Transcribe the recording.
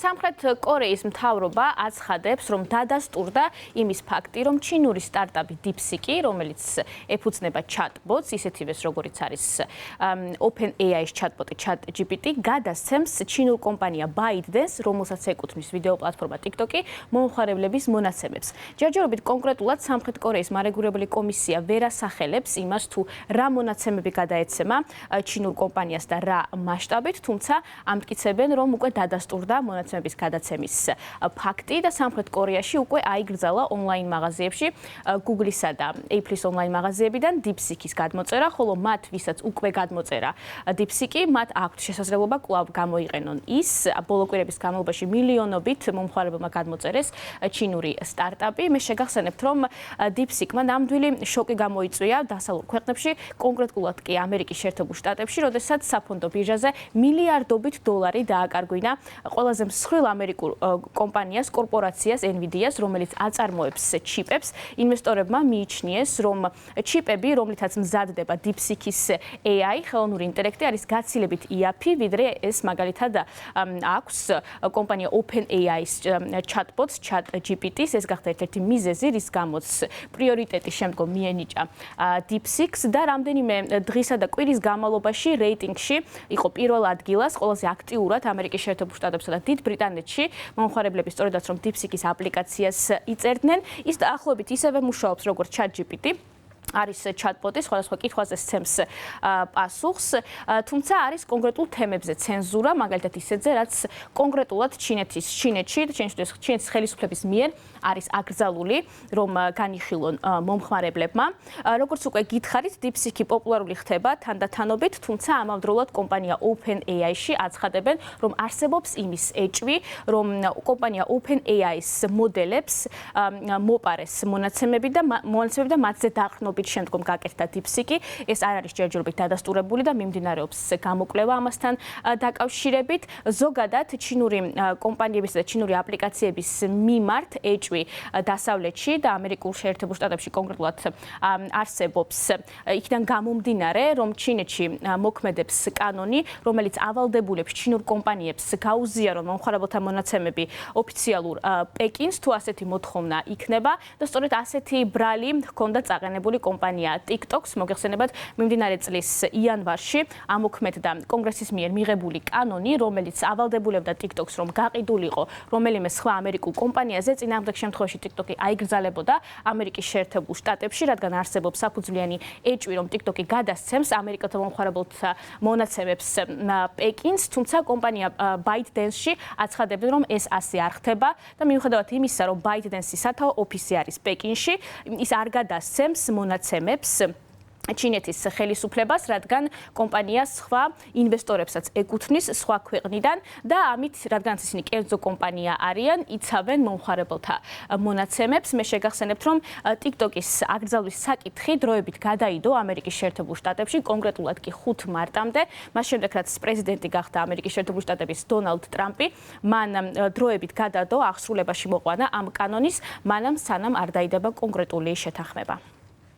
სამხრეთ კორეის მთავრობა აცხადებს, რომ დადასტურდა იმის ფაქტი, რომ ჩინური სტარტაპი DeepSeek, რომელიც ეფუძნება chatbots, ისეთივეს როგორიც არის OpenAI-ის chatbot ChatGPT, გადასცემს ჩინურ კომპანია ByteDance, რომელსაც ეკუთვნის ვიდეო პლატფორმა TikTok-ი, მომხმარებლების მონაცემებს. ჯერჯერობით კონკრეტულად სამხრეთ კორეის მარეგულირებული კომისია ვერ ასახელებს იმას, თუ რა მონაცემები გადაეცემა ჩინურ კომპანიას და რა მასშტაბით, თუმცა ამტკიცებენ, რომ უკვე დადასტურდა მონაცემების გადაცემის ფაქტი და სამხრეთ კორეაში უკვე აიგრძალა ონლაინ მაღაზიებში Google-ისა და Apple-ის ონლაინ მაღაზიებიდან DeepSeek-ის გადმოწერა, ხოლო მათ, ვისაც უკვე გადმოწერა DeepSeek-ი, მათ აქვთ შესაძლებლობა კვლავ გამოიყენონ ის. ბოლო კვირების განმავლობაში მილიონობით მომხმარებელმა გადმოწერეს ჩინური სტარტაპი. მე შეგახსენებთ, რომ DeepSeek-მა ნამდვილი შოკი გამოიწვია დასავლურ ქვეყნებში, კონკრეტულად კი ამერიკის შეერთებულ შტატებში, როდესაც საფონდო ბირჟაზე მილიარდობით დოლარი დააკარგვინა ყველაზე მსხვილ ამერიკულ კომპანიას, კორპორაციას NVIDIA-ს, რომელიც აწარმოებს ჩიპებს. ინვესტორებმა მიიჩნიეს, რომ ჩიპები, რომლითაც მზადდება DeepSeek-ის AI, ხელოვნური ინტელექტი, არის გაცილებით იაფი, ვიდრე ეს მაგალითად აქვს კომპანია OpenAI-ის chatbots ChatGPT-ს. ეს გახდა ერთ-ერთი მიზეზი, რის გამოც პრიორიტეტი შემდგომ მიენიჭა DeepSeek-ს და რამდენიმე დღისა და კვირის განმავლობაში რეიტინგში იყო პირველ ადგილას, ყველაზე აქტიურად ამერიკის შეერთებულ შტატებსა და დიდ ბრიტანეთში მომხმარებლები სწორედაც რომ DeepSeek-ის აპლიკაციას იწერდნენ, ის დაახლოებით ისევე მუშაობს როგორც ChatGPT. არის chatbot-ი, სხვადასხვა კითხვაზე სცემს პასუხს, თუმცა არის კონკრეტულ თემებზე ცენზურა, მაგალითად ისეთზე, რაც კონკრეტულად ჩინეთის ხელისუფლების მიერ არის აკრძალული, რომ განიხილონ მომხმარებლებმა. როგორც უკვე გითხარით, DeepSeek-ი პოპულარული ხდება თანდათანობით, თუმცა ამავდროულად კომპანია OpenAI-ში აცხადებენ, რომ არსებობს იმის ეჭვი, რომ კომპანია OpenAI-ის მოდელებს მოპარეს მონაცემები და მათზე დაყრდნობით შემდგომ გაკეთდა DeepSeek-ი. ეს არ არის ჯერჯერობით დადასტურებული და მიმდინარეობს გამოკვლევა ამასთან დაკავშირებით. ზოგადად ჩინური კომპანიების და ჩინური აპლიკაციების მიმართ ეჭვი დასავლეთში და ამერიკულ შეერთებულ შტატებში კონკრეტულად არსებობს იქიდან გამომდინარე, რომ ჩინეთში მოქმედებს კანონი, რომელიც ავალდებულებს ჩინურ კომპანიებს გაუზიარონ მომხმარებელთა მონაცემები ოფიციალურ პეკინს, თუ ასეთი მოთხოვნა იქნება და სწორედ ასეთი ბრალი ჰქონდა წაყენებული კომპანია TikTok-ს. მოგეხსენებათ, მიმდინარე წლის იანვარში ამოქმედდა კონგრესის მიერ მიღებული კანონი, რომელიც ავალდებულებდა TikTok-ს, რომ გაყიდულიყო რომელიმე სხვა ამერიკულ კომპანიაზე, წინააღმდეგ შემთხვევაში TikTok-ი აიგრძალებოდა ამერიკის შეერთებულ შტატებში, რადგან არსებობს საფუძვლიანი ეჭვი, რომ TikTok-ი გადასცემს ამერიკელთა მომხმარებელთა მონაცემებს პეკინს, თუმცა კომპანია ByteDance-ში აცხადებდნენ, რომ ეს ასე არ ხდება და მიუხედავად იმისა, რომ ByteDance-ის სათაო ოფისი არის პეკინში, ის არ გადასცემს მონაცემებს ჩინეთის ხელისუფლებას, რადგან კომპანია სხვა ინვესტორებსაც ეკუთვნის სხვა ქვეყნიდან და ამით, რადგან ისინი კერძო კომპანია არიან, იცავენ მომხმარებელთა მონაცემებს. მე შეგახსენებთ, რომ TikTok-ის აკრძალვის საკითხი დროებით გადაიდო ამერიკის შეერთებულ შტატებში, კონკრეტულად კი 5 მარტამდე, მას შემდეგ რაც პრეზიდენტი გახდა ამერიკის შეერთებული შტატების დონალდ ტრამპი, მან დროებით გადადო, აღსრულებაში მოყვანა ამ კანონის, მანამ სანამ არ დაიდება კონკრეტული შეთანხმება.